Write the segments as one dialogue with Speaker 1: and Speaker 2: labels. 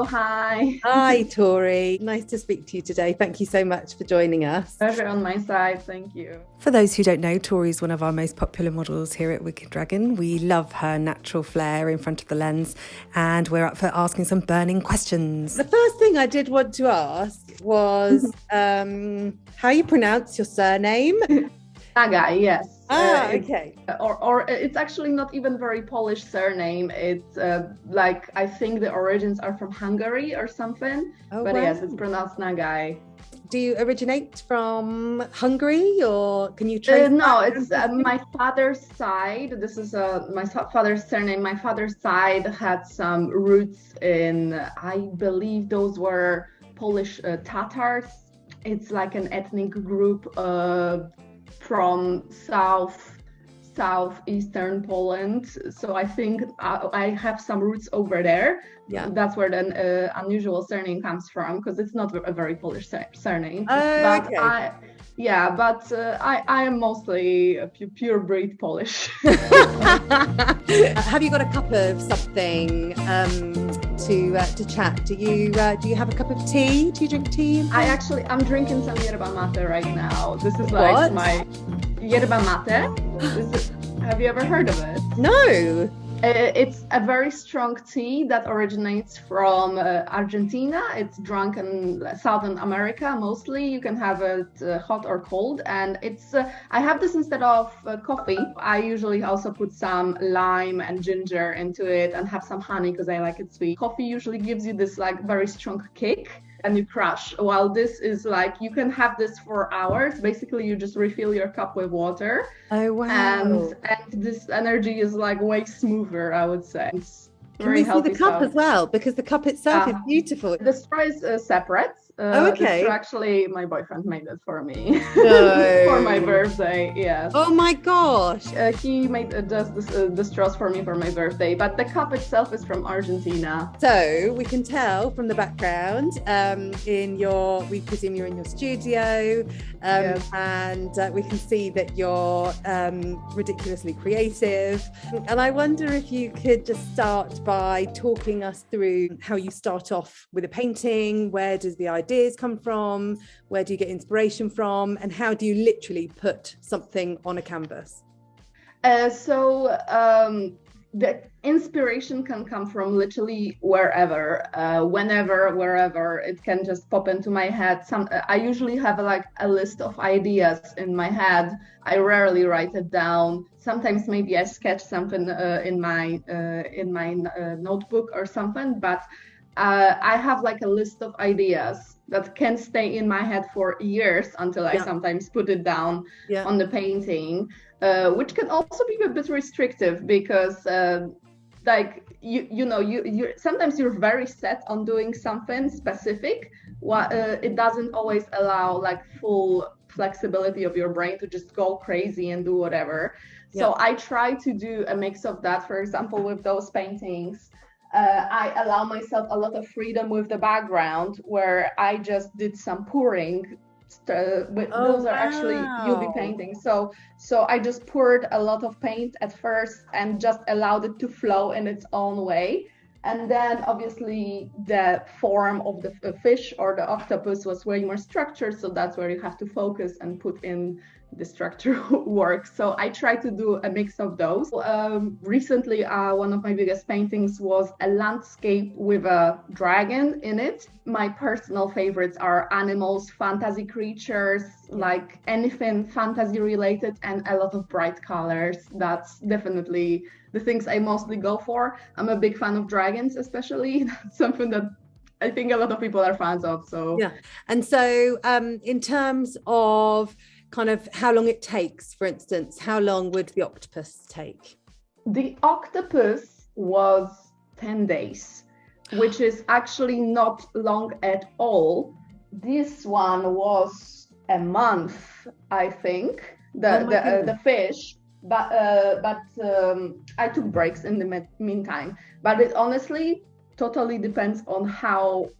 Speaker 1: hi.
Speaker 2: Hi, Tori. Nice to speak to you today. Thank you so much for joining us.
Speaker 1: Pleasure on my side. Thank you.
Speaker 2: For those who don't know, Tori's one of our most popular models here at Wicked Dragon. We love her natural flair in front of the lens, and we're up for asking some burning questions. The first thing I did want to ask was how you pronounce your surname.
Speaker 1: Nagai, yes.
Speaker 2: Okay.
Speaker 1: Or it's actually not even very Polish surname. It's like, I think the origins are from Hungary or something.
Speaker 2: Oh,
Speaker 1: but
Speaker 2: wow.
Speaker 1: yes, it's pronounced Nagai.
Speaker 2: Do you originate from Hungary, or can you trace
Speaker 1: no,
Speaker 2: back?
Speaker 1: it's my father's side. This is my father's surname. My father's side had some roots in, I believe those were Polish Tatars. It's like an ethnic group from southeastern Poland. So I think I have some roots over there.
Speaker 2: Yeah.
Speaker 1: That's where the unusual surname comes from, because it's not a very Polish surname.
Speaker 2: But
Speaker 1: okay. I am mostly a pure breed Polish.
Speaker 2: Have you got a cup of something to chat? Do you have a cup of tea? Do you drink tea?
Speaker 1: I'm drinking some yerba mate right now. This is like my yerba mate. Have you ever heard of it?
Speaker 2: No.
Speaker 1: It's a very strong tea that originates from Argentina. It's drunk in Southern America mostly. You can have it hot or cold, and it's. I have this instead of coffee. I usually also put some lime and ginger into it and have some honey because I like it sweet. Coffee usually gives you this like very strong kick, and you crush. While this is like, you can have this for hours. Basically, you just refill your cup with water.
Speaker 2: Oh, wow.
Speaker 1: And this energy is like way smoother, I would say. It's
Speaker 2: Can we see the cup as well? Because the cup itself is beautiful.
Speaker 1: The straw is separate.
Speaker 2: Okay.
Speaker 1: The straw, actually, my boyfriend made it for me.
Speaker 2: No.
Speaker 1: For my birthday, yes.
Speaker 2: Oh my gosh.
Speaker 1: He made just the straws for me for my birthday, but the cup itself is from Argentina.
Speaker 2: So we can tell from the background, we presume you're in your studio,
Speaker 1: yes.
Speaker 2: And we can see that you're ridiculously creative. And I wonder if you could just start by talking us through how you start off with a painting. Where does the ideas come from? Where do you get inspiration from? And how do you literally put something on a canvas?
Speaker 1: The inspiration can come from literally wherever, whenever, wherever. It can just pop into my head. I usually have like a list of ideas in my head. I rarely write it down. Sometimes maybe I sketch something in my notebook or something, but I have like a list of ideas that can stay in my head for years until I sometimes put it down on the painting, which can also be a bit restrictive because like you sometimes you're very set on doing something specific. It doesn't always allow like full flexibility of your brain to just go crazy and do whatever. So I try to do a mix of that. For example, with those paintings, I allow myself a lot of freedom with the background, where I just did some pouring. Those are actually UV paintings. So I just poured a lot of paint at first and just allowed it to flow in its own way. And then obviously the form of the fish or the octopus was way more structured. So that's where you have to focus and put in the structure work. So I try to do a mix of those. Recently, one of my biggest paintings was a landscape with a dragon in it. My personal favorites are animals, fantasy creatures, like anything fantasy related, and a lot of bright colors. That's definitely the things I mostly go for. I'm a big fan of dragons, especially. That's something that I think a lot of people are fans of. So
Speaker 2: and so in terms of kind of how long it takes, for instance, how long would the octopus take?
Speaker 1: The octopus was 10 days, which is actually not long at all. This one was a month, I think, the fish, but I took breaks in the meantime. But it honestly totally depends on how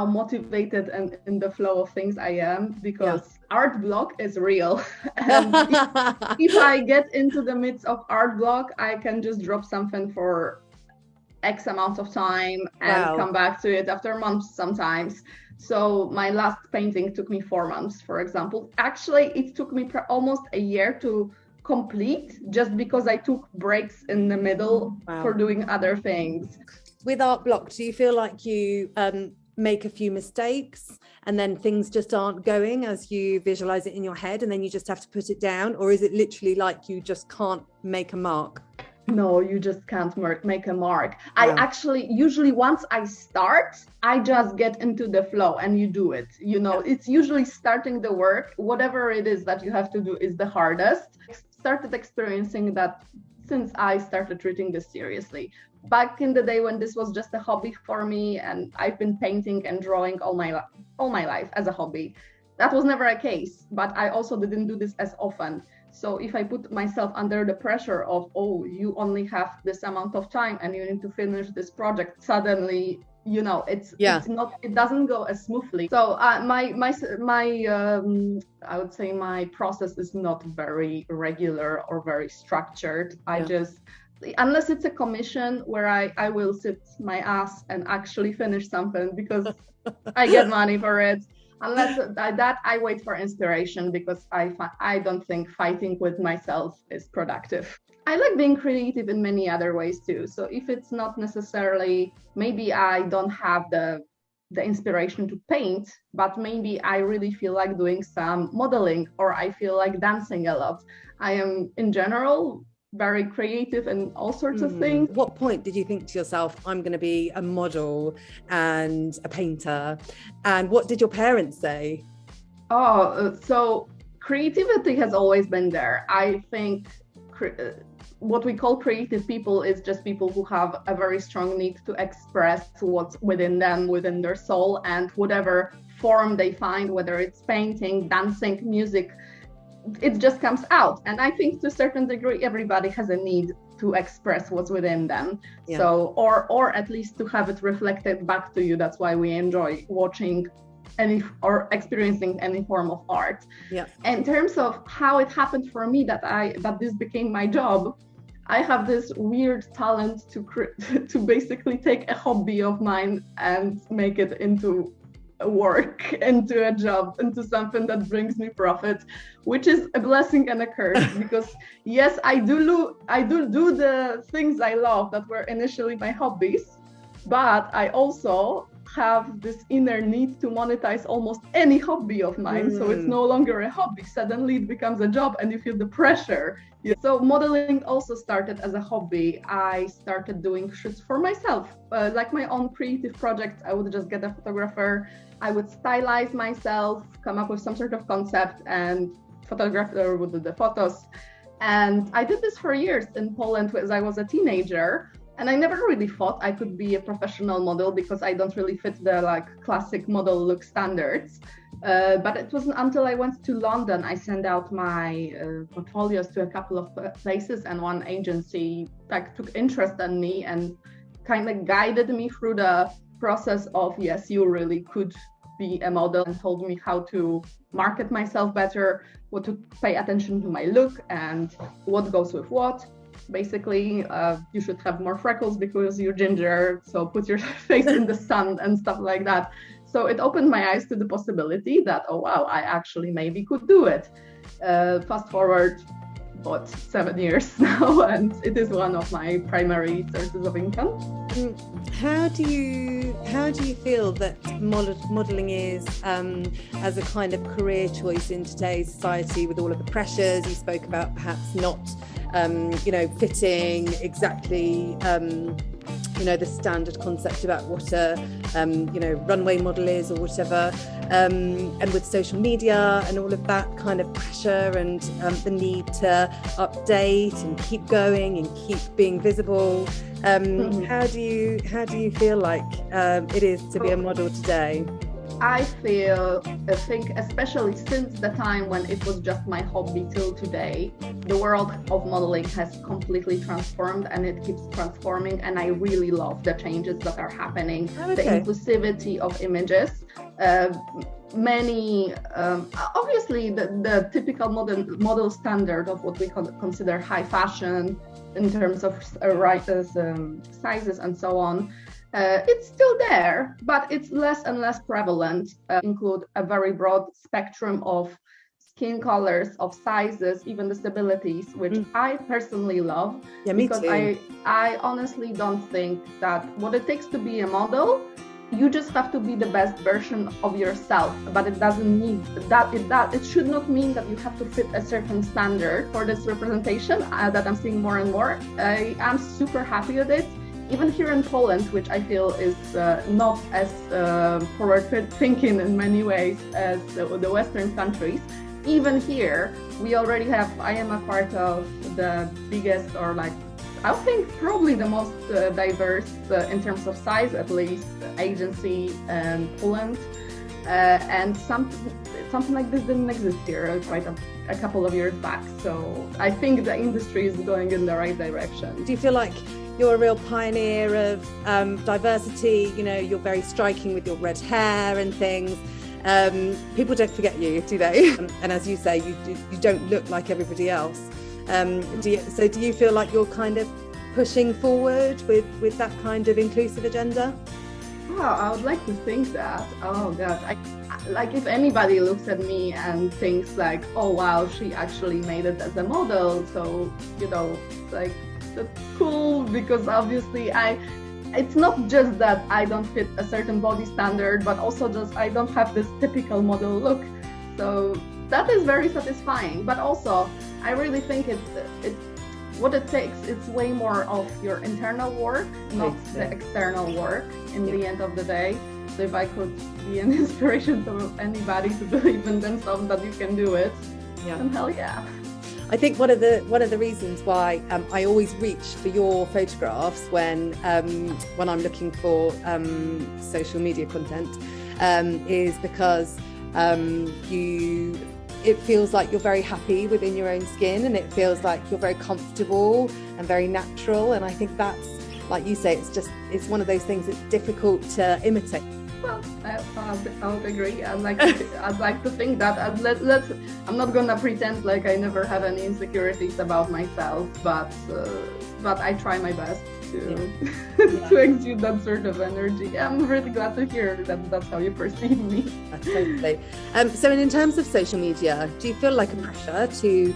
Speaker 1: motivated and in the flow of things I am, because art block is real. And if I get into the midst of art block, I can just drop something for X amount of time and
Speaker 2: Wow.
Speaker 1: come back to it after months sometimes. So my last painting took me 4 months, for example. Actually, it took me almost a year to complete, just because I took breaks in the middle for
Speaker 2: Wow.
Speaker 1: doing other things.
Speaker 2: With art block, do you feel like you make a few mistakes and then things just aren't going as you visualize it in your head and then you just have to put it down? Or is it literally like you just can't make a mark?
Speaker 1: No, you just can't make a mark. I
Speaker 2: Wow.
Speaker 1: actually, usually once I start, I just get into the flow and you do it. You know, it's usually starting the work, whatever it is that you have to do is the hardest. I started experiencing that since I started treating this seriously. Back in the day when this was just a hobby for me, and I've been painting and drawing all my life as a hobby. That was never a case, but I also didn't do this as often. So if I put myself under the pressure of, oh, you only have this amount of time and you need to finish this project, suddenly, you know, it's not, it doesn't go as smoothly. So I would say my process is not very regular or very structured. I just, unless it's a commission where I will sit my ass and actually finish something because I get money for it. Unless that, I wait for inspiration, because I don't think fighting with myself is productive. I like being creative in many other ways too. So if it's not necessarily, maybe I don't have the inspiration to paint, but maybe I really feel like doing some modeling, or I feel like dancing a lot. I am in general very creative and all sorts of things.
Speaker 2: What point did you think to yourself, I'm going to be a model and a painter? And what did your parents say?
Speaker 1: So creativity has always been there. I think what we call creative people is just people who have a very strong need to express what's within them, within their soul, and whatever form they find, whether it's painting, dancing, music, it just comes out. And I think to a certain degree, everybody has a need to express what's within them. So, or at least to have it reflected back to you. That's why we enjoy watching any or experiencing any form of art. In terms of how it happened for me that this became my job, I have this weird talent to basically take a hobby of mine and make it into work, into a job, into something that brings me profit, which is a blessing and a curse. Because yes, I do the things I love that were initially my hobbies, but I also have this inner need to monetize almost any hobby of mine. So it's no longer a hobby. Suddenly it becomes a job and you feel the pressure. So modeling also started as a hobby. I started doing shoots for myself, like my own creative projects. I would just get a photographer, I would stylize myself, come up with some sort of concept, and photographer would do the photos. And I did this for years in Poland as I was a teenager. And I never really thought I could be a professional model, because I don't really fit the classic model look standards. But it wasn't until I went to London, I sent out my portfolios to a couple of places, and one agency took interest in me and kind of guided me through the process of, yes, you really could be a model, and told me how to market myself better, what to pay attention to my look and what goes with what. Basically, you should have more freckles because you're ginger, so put your face in the sun and stuff like that. So it opened my eyes to the possibility that, oh wow, I actually maybe could do it. Fast forward, 7 years now, and it is one of my primary sources of income.
Speaker 2: How do you feel that modeling is as a kind of career choice in today's society, with all of the pressures you spoke about, perhaps not fitting exactly the standard concept about what a runway model is or whatever, and with social media and all of that kind of pressure and the need to update and keep going and keep being visible, how do you feel like it is to be a model today?
Speaker 1: I think especially since the time when it was just my hobby till today, the world of modeling has completely transformed, and it keeps transforming, and I really love the changes that are happening. The inclusivity of images. many obviously the typical model standard of what we consider high fashion in terms of sizes and so on, it's still there, but it's less and less prevalent. Include a very broad spectrum of skin colors, of sizes, even disabilities, which I personally love.
Speaker 2: Yeah, me
Speaker 1: because
Speaker 2: too.
Speaker 1: I honestly don't think that what it takes to be a model, you just have to be the best version of yourself, but it doesn't mean that it should not mean that you have to fit a certain standard for this representation that I'm seeing more and more. I'm super happy with it. Even here in Poland, which I feel is not as forward thinking in many ways as the Western countries, even here, we already have, I am a part of the biggest, or like, I think probably the most diverse, in terms of size at least, agency in Poland. And something like this didn't exist here quite a couple of years back. So I think the industry is going in the right direction.
Speaker 2: Do you feel like you're a real pioneer of diversity? You know, you're very striking with your red hair and things. People don't forget you, do they? And as you say, you don't look like everybody else. Do you feel like you're kind of pushing forward with that kind of inclusive agenda?
Speaker 1: Oh, I would like to think that. Oh God, like if anybody looks at me and thinks like, oh wow, she actually made it as a model, so like that's cool, because obviously it's not just that I don't fit a certain body standard, but also just I don't have this typical model look. So that is very satisfying. But also, I really think it's what it takes. It's way more of your internal work, not the external work in the end of the day. So if I could be an inspiration to anybody to believe in themselves that you can do it, then hell yeah.
Speaker 2: I think one of the reasons why I always reach for your photographs when I'm looking for social media content is because it feels like you're very happy within your own skin, and it feels like you're very comfortable and very natural. And I think that's, like you say, it's one of those things that's difficult to imitate.
Speaker 1: Well, I would agree. I'd like to think that. I'm not gonna pretend like I never have any insecurities about myself, but I try my best to to exude that sort of energy. I'm really glad to hear that that's how you perceive me.
Speaker 2: Totally. So in terms of social media, do you feel like a pressure to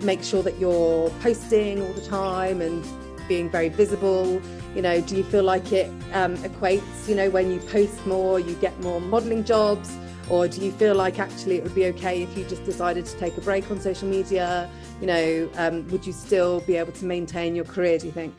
Speaker 2: make sure that you're posting all the time and being very visible? You know, do you feel like it equates, when you post more, you get more modeling jobs? Or do you feel like actually it would be okay if you just decided to take a break on social media? Would you still be able to maintain your career, do you think?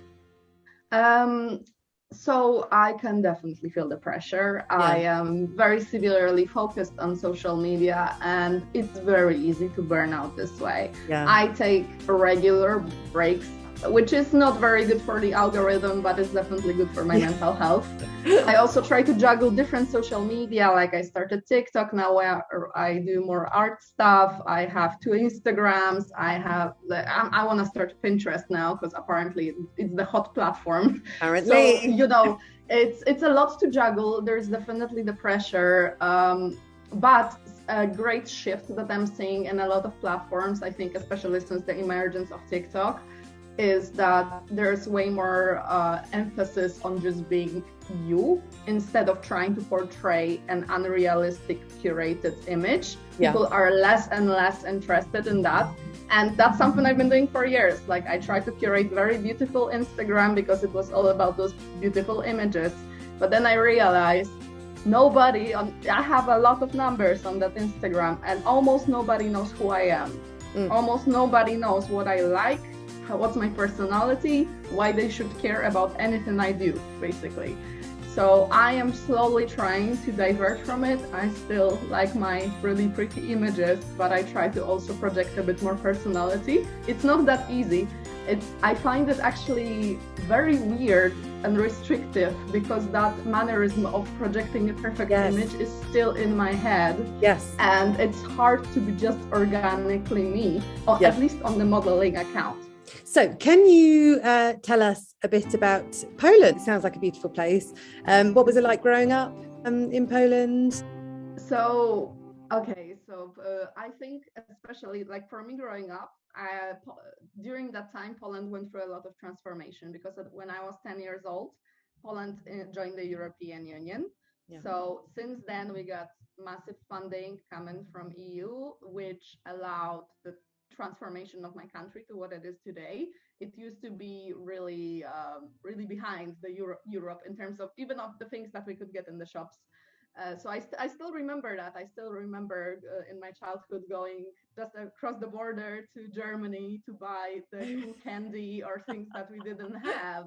Speaker 1: So I can definitely feel the pressure. Yeah. I am very severely focused on social media, and it's very easy to burn out this way. Yeah. I take regular breaks, which is not very good for the algorithm, but it's definitely good for my mental health. I also try to juggle different social media. Like I started TikTok now, where I do more art stuff. I have 2 Instagrams. I want to start Pinterest now, because apparently it's the hot platform.
Speaker 2: Apparently.
Speaker 1: So, it's a lot to juggle. There's definitely the pressure. But a great shift that I'm seeing in a lot of platforms, I think, especially since the emergence of TikTok, is that there's way more emphasis on just being you, instead of trying to portray an unrealistic curated image. Yeah. People are less and less interested in that. And that's something I've been doing for years. Like I tried to curate very beautiful Instagram because it was all about those beautiful images. But then I realized I have a lot of numbers on that Instagram, and almost nobody knows who I am. Almost nobody knows what I like, what's my personality, why they should care about anything I do, basically. So I am slowly trying to divert from it. I still like my really pretty images, but I try to also project a bit more personality. It's not that easy. I find it actually very weird and restrictive, because that mannerism of projecting a perfect image is still in my head. Yes. And it's hard to be just organically me, or at least on the modeling account.
Speaker 2: So can you tell us a bit about Poland? It sounds like a beautiful place. What was it like growing up in Poland?
Speaker 1: So, okay, so I think especially like for me growing up, during that time, Poland went through a lot of transformation because when I was 10 years old, Poland joined the European Union.
Speaker 2: Yeah.
Speaker 1: So since then, we got massive funding coming from EU, which allowed the transformation of my country to what it is today. It used to be really, really behind the Europe in terms of even of the things that we could get in the shops. So I still remember that. I still remember in my childhood going just across the border to Germany to buy the cool candy or things that we didn't have.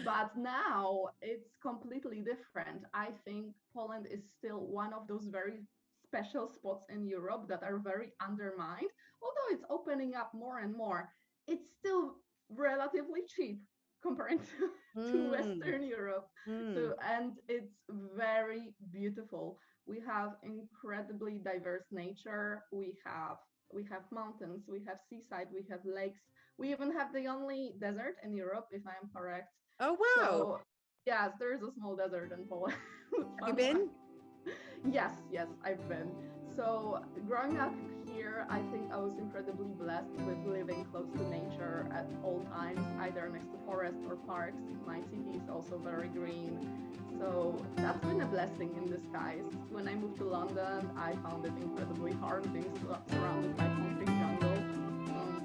Speaker 1: But now it's completely different. I think Poland is still one of those very special spots in Europe that are very undermined. Although it's opening up more and more, it's still relatively cheap compared to Western Europe. So, and it's very beautiful. We have incredibly diverse nature. We have mountains, we have seaside, we have lakes. We even have the only desert in Europe, if I'm correct.
Speaker 2: Oh wow!
Speaker 1: So, yes, there is a small desert in Poland.
Speaker 2: Have you been?
Speaker 1: Yes, I've been. So growing up here, I think I was incredibly blessed with living close to nature at all times, either next to forests or parks. My city is also very green. So that's been a blessing in disguise. When I moved to London, I found it incredibly hard being surrounded by concrete jungle.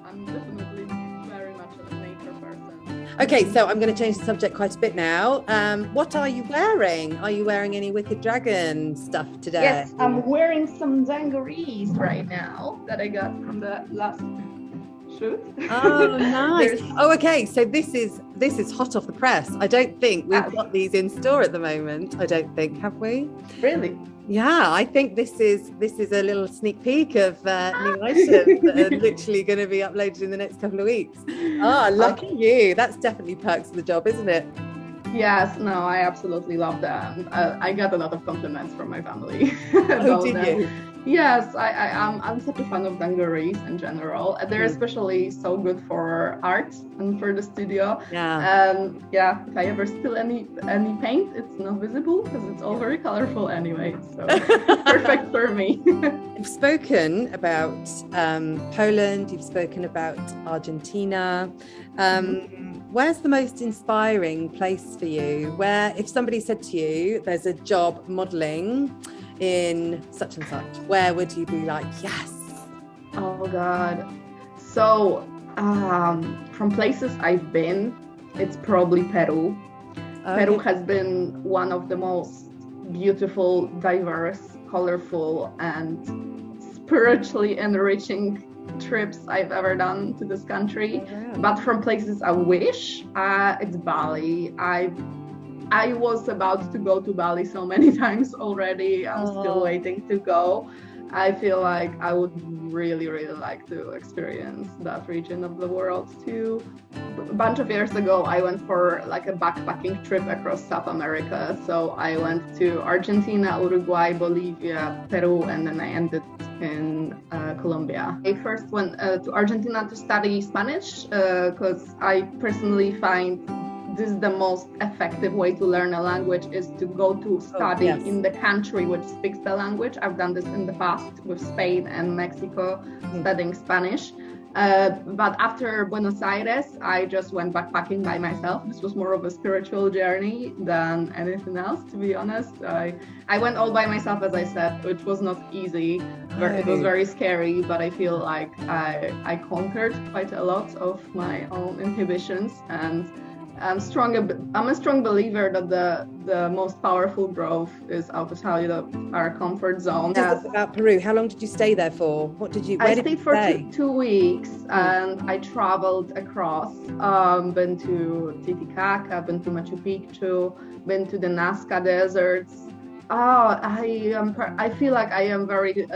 Speaker 1: I'm definitely very much a nature person.
Speaker 2: Okay, so I'm going to change the subject quite a bit now. What are you wearing? Are you wearing any Wicked Dragon stuff today?
Speaker 1: Yes, I'm wearing some dungarees right now that I got from the last shoot.
Speaker 2: Oh, nice. Oh, okay. So this is hot off the press. I don't think we've got these in store at the moment. I don't think, have we?
Speaker 1: Really?
Speaker 2: Yeah, I think this is a little sneak peek of new items that are literally going to be uploaded in the next couple of weeks. Oh, lucky you. That's definitely perks of the job, isn't it?
Speaker 1: Yes, no, I absolutely love them. I got a lot of compliments from my family.
Speaker 2: Oh, did you?
Speaker 1: Yes, I'm such a fan of dungarees in general. They're especially so good for art and for the studio.
Speaker 2: Yeah.
Speaker 1: Yeah, if I ever spill any paint, it's not visible because it's all very colorful anyway. So perfect for me.
Speaker 2: You've spoken about Poland. You've spoken about Argentina. Where's the most inspiring place for you? Where, if somebody said to you, there's a job modeling in such and such, where would you be like, yes?
Speaker 1: Oh God. So from places I've been, it's probably Peru. Okay. Peru has been one of the most beautiful, diverse, colorful, and spiritually enriching trips I've ever done to this country. Oh, yeah. But from places I wish, it's Bali. I was about to go to Bali so many times already. I'm still waiting to go. I feel like I would really, really like to experience that region of the world too. A bunch of years ago, I went for like a backpacking trip across South America. So I went to Argentina, Uruguay, Bolivia, Peru, and then I ended in Colombia. I first went to Argentina to study Spanish because I personally find this is the most effective way to learn a language, is to go to study in the country which speaks the language. I've done this in the past with Spain and Mexico, studying Spanish. But after Buenos Aires, I just went backpacking by myself. This was more of a spiritual journey than anything else, to be honest. I went all by myself, as I said, which was not easy. It was very scary, but I feel like I conquered quite a lot of my own inhibitions, and I'm a strong believer that the most powerful growth is outside of our comfort zone.
Speaker 2: Yes. About Peru, how long did you stay there for?
Speaker 1: I stayed for 2 weeks, and I traveled across. Been to Titicaca, been to Machu Picchu, been to the Nazca deserts. I feel like I am very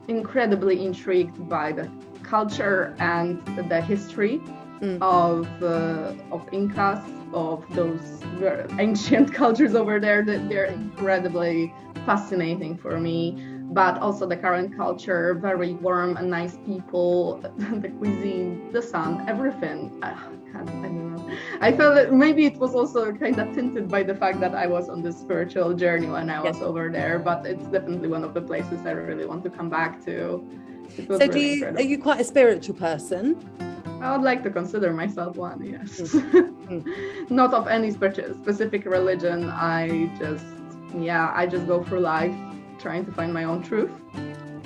Speaker 1: incredibly intrigued by the culture and the history of Incas, of those very ancient cultures over there. That they're incredibly fascinating for me. But also the current culture, very warm and nice people, the cuisine, the sun, everything. I don't know. I felt that maybe it was also kind of tinted by the fact that I was on this spiritual journey when I was over there, but it's definitely one of the places I really want to come back to.
Speaker 2: So are you quite a spiritual person?
Speaker 1: I would like to consider myself one, yes. Not of any specific religion. I just go through life trying to find my own truth.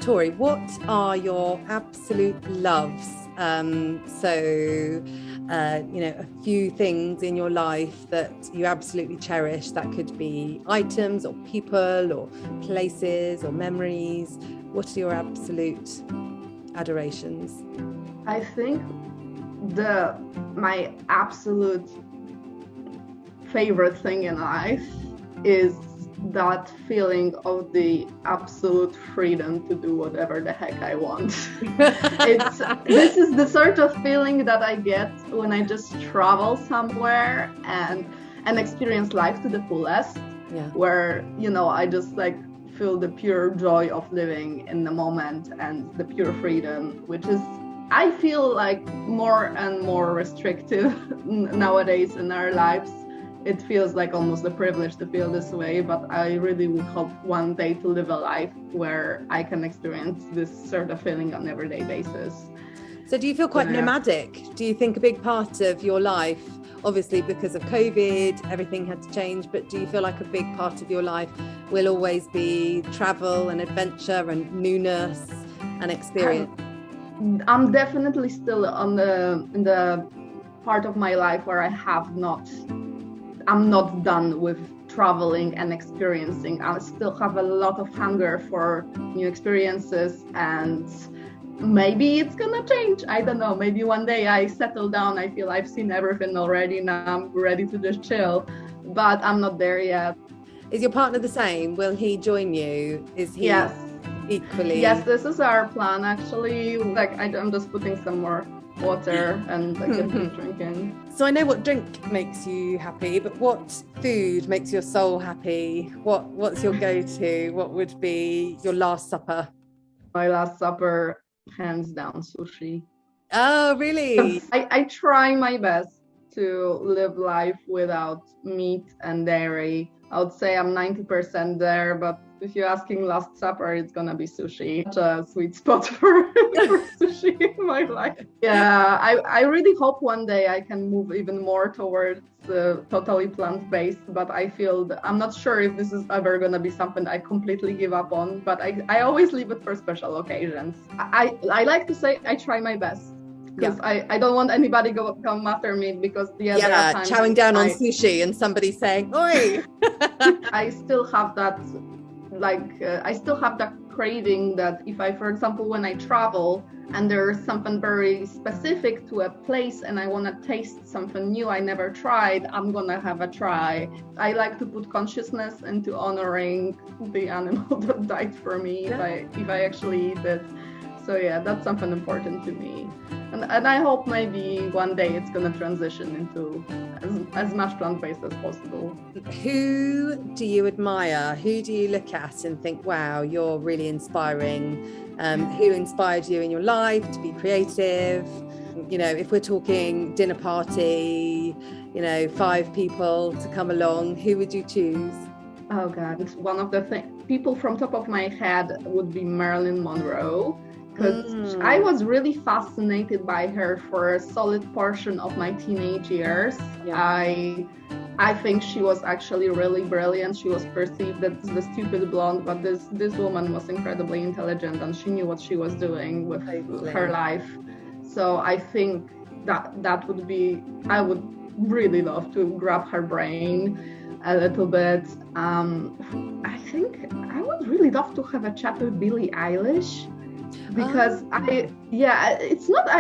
Speaker 2: Tori, what are your absolute loves? A few things in your life that you absolutely cherish. That could be items or people or places or memories. What are your absolute adorations?
Speaker 1: I think my absolute favorite thing in life is that feeling of the absolute freedom to do whatever the heck I want. This is the sort of feeling that I get when I just travel somewhere and experience life to the fullest. Yeah. Where, I just feel the pure joy of living in the moment and the pure freedom, which is, I feel more and more restrictive nowadays in our lives. It feels like almost a privilege to feel this way, but I really would hope one day to live a life where I can experience this sort of feeling on an everyday basis.
Speaker 2: So do you feel quite nomadic? Do you think a big part of your life, obviously because of COVID, everything had to change, but do you feel like a big part of your life will always be travel and adventure and newness and experience?
Speaker 1: I'm definitely still in the part of my life where I'm not done with traveling and experiencing. I still have a lot of hunger for new experiences, and maybe it's gonna change. I don't know. Maybe one day I settle down. I feel I've seen everything already. Now I'm ready to just chill, but I'm not there yet.
Speaker 2: Is your partner the same? Will he join you? Is he equally?
Speaker 1: Yes, this is our plan actually. I'm just putting some more water and keep drinking.
Speaker 2: So I know what drink makes you happy, but what food makes your soul happy? What's your go-to? What would be your last supper?
Speaker 1: My last supper, hands down, sushi.
Speaker 2: Oh, really?
Speaker 1: I try my best to live life without meat and dairy. I would say I'm 90% there, but if you're asking last supper, it's gonna be sushi. Such a sweet spot for sushi in my life. Yeah, I really hope one day I can move even more towards totally plant-based, but I feel that I'm not sure if this is ever gonna be something I completely give up on, but I always leave it for special occasions. I like to say I try my best. Because I don't want anybody come after me, because there are times
Speaker 2: chowing down on sushi and somebody saying, "Oi!"
Speaker 1: I still have that, craving that if I, for example, when I travel and there's something very specific to a place and I want to taste something new I never tried, I'm gonna have a try. I like to put consciousness into honoring the animal that died for me if I actually eat it. So yeah, that's something important to me. And I hope maybe one day it's going to transition into as much plant-based as possible.
Speaker 2: Who do you admire? Who do you look at and think, wow, you're really inspiring? Who inspired you in your life to be creative? If we're talking dinner party, 5 people to come along, who would you choose?
Speaker 1: Oh God, one of the people from top of my head would be Marilyn Monroe. Because I was really fascinated by her for a solid portion of my teenage years. Yeah. I think she was actually really brilliant. She was perceived as the stupid blonde, but this woman was incredibly intelligent and she knew what she was doing with her life. So I think that would be, I would really love to grab her brain a little bit. I think I would really love to have a chat with Billie Eilish. Because I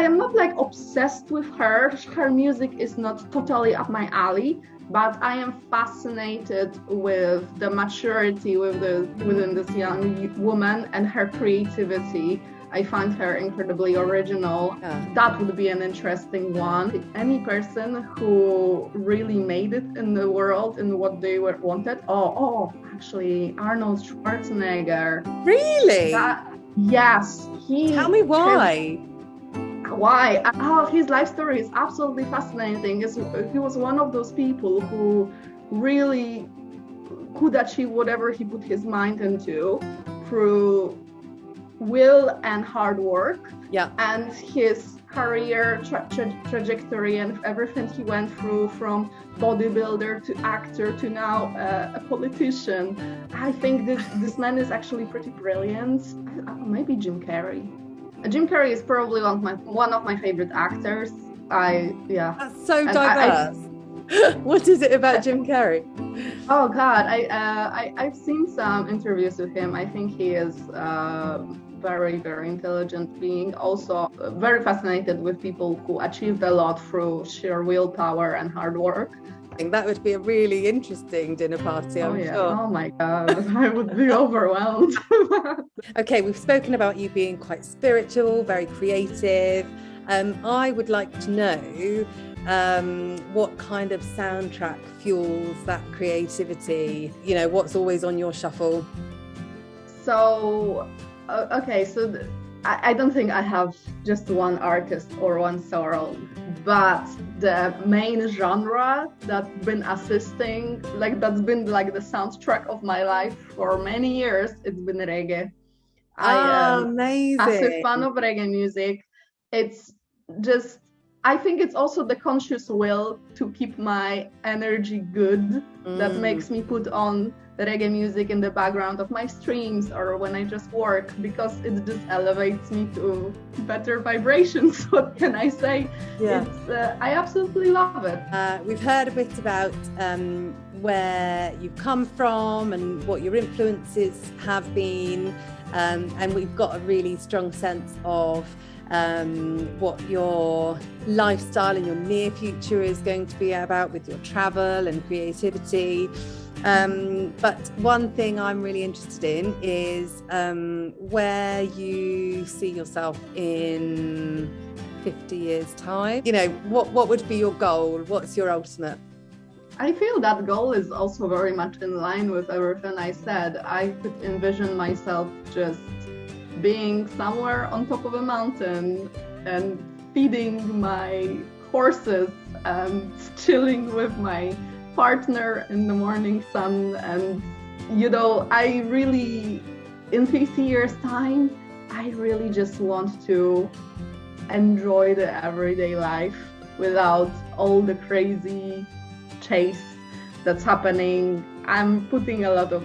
Speaker 1: am not obsessed with her. Her music is not totally up my alley, but I am fascinated with the maturity within this young woman and her creativity. I find her incredibly original. That would be an interesting one. Any person who really made it in the world in what they wanted. Actually, Arnold Schwarzenegger.
Speaker 2: Really?
Speaker 1: Yes.
Speaker 2: Tell me why.
Speaker 1: Why? Oh, his life story is absolutely fascinating. He was one of those people who really could achieve whatever he put his mind into through will and hard work.
Speaker 2: Yeah.
Speaker 1: And his career trajectory and everything he went through, from bodybuilder to actor to now a politician. I think this man is actually pretty brilliant. Maybe Jim Carrey. Jim Carrey is probably one of my favorite actors.
Speaker 2: That's so diverse. What is it about Jim Carrey?
Speaker 1: Oh God, I've seen some interviews with him. I think he is very, very intelligent being. Also very fascinated with people who achieved a lot through sheer willpower and hard work.
Speaker 2: I think that would be a really interesting dinner party, I'm sure.
Speaker 1: Oh my God, I would be overwhelmed.
Speaker 2: Okay, we've spoken about you being quite spiritual, very creative. I would like to know what kind of soundtrack fuels that creativity? You know, what's always on your shuffle?
Speaker 1: So, okay, so I don't think I have just one artist or one song, but the main genre that's been assisting, that's been like the soundtrack of my life for many years, it's been reggae.
Speaker 2: I am a
Speaker 1: massive fan of reggae music. It's just, I think it's also the conscious will to keep my energy good that makes me put on the reggae music in the background of my streams or when I just work, because it just elevates me to better vibrations. What can I say?
Speaker 2: Yeah.
Speaker 1: I absolutely love it.
Speaker 2: We've heard a bit about where you've come from and what your influences have been, and we've got a really strong sense of what your lifestyle and your near future is going to be about with your travel and creativity. But one thing I'm really interested in is where you see yourself in 50 years' time. You know, what would be your goal? What's your ultimate?
Speaker 1: I feel that goal is also very much in line with everything I said. I could envision myself just being somewhere on top of a mountain and feeding my horses and chilling with my partner in the morning sun. And I really, in 50 years time, I really just want to enjoy the everyday life without all the crazy chase that's happening. I'm putting a lot of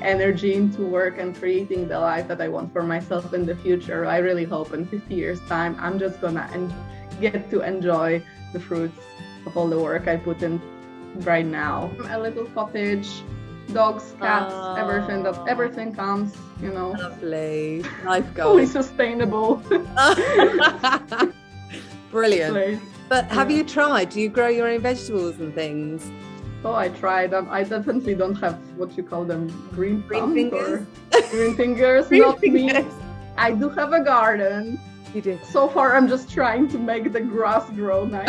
Speaker 1: energy into work and creating the life that I want for myself in the future. I really hope in 50 years time I'm just gonna get to enjoy the fruits of all the work I put in right now. A little cottage, dogs, cats, everything comes,
Speaker 2: Lovely. Life goal.
Speaker 1: Fully sustainable.
Speaker 2: Brilliant.
Speaker 1: Place.
Speaker 2: But have you tried? Do you grow your own vegetables and things?
Speaker 1: Oh, I tried. I definitely don't have what you call them, green
Speaker 2: fingers.
Speaker 1: Green fingers. Not me. I do have a garden.
Speaker 2: You do.
Speaker 1: So far, I'm just trying to make the grass grow nice.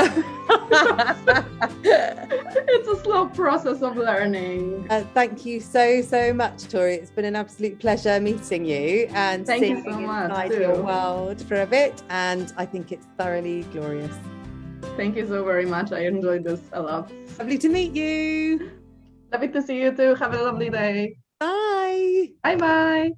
Speaker 1: It's a slow process of learning.
Speaker 2: Thank you so much, Tori. It's been an absolute pleasure meeting you and seeing
Speaker 1: you so much,
Speaker 2: inside your world for a bit. And I think it's thoroughly glorious.
Speaker 1: Thank you so very much. I enjoyed this a lot.
Speaker 2: Lovely to meet you.
Speaker 1: Lovely to see you too. Have a lovely day.
Speaker 2: Bye.
Speaker 1: Bye-bye.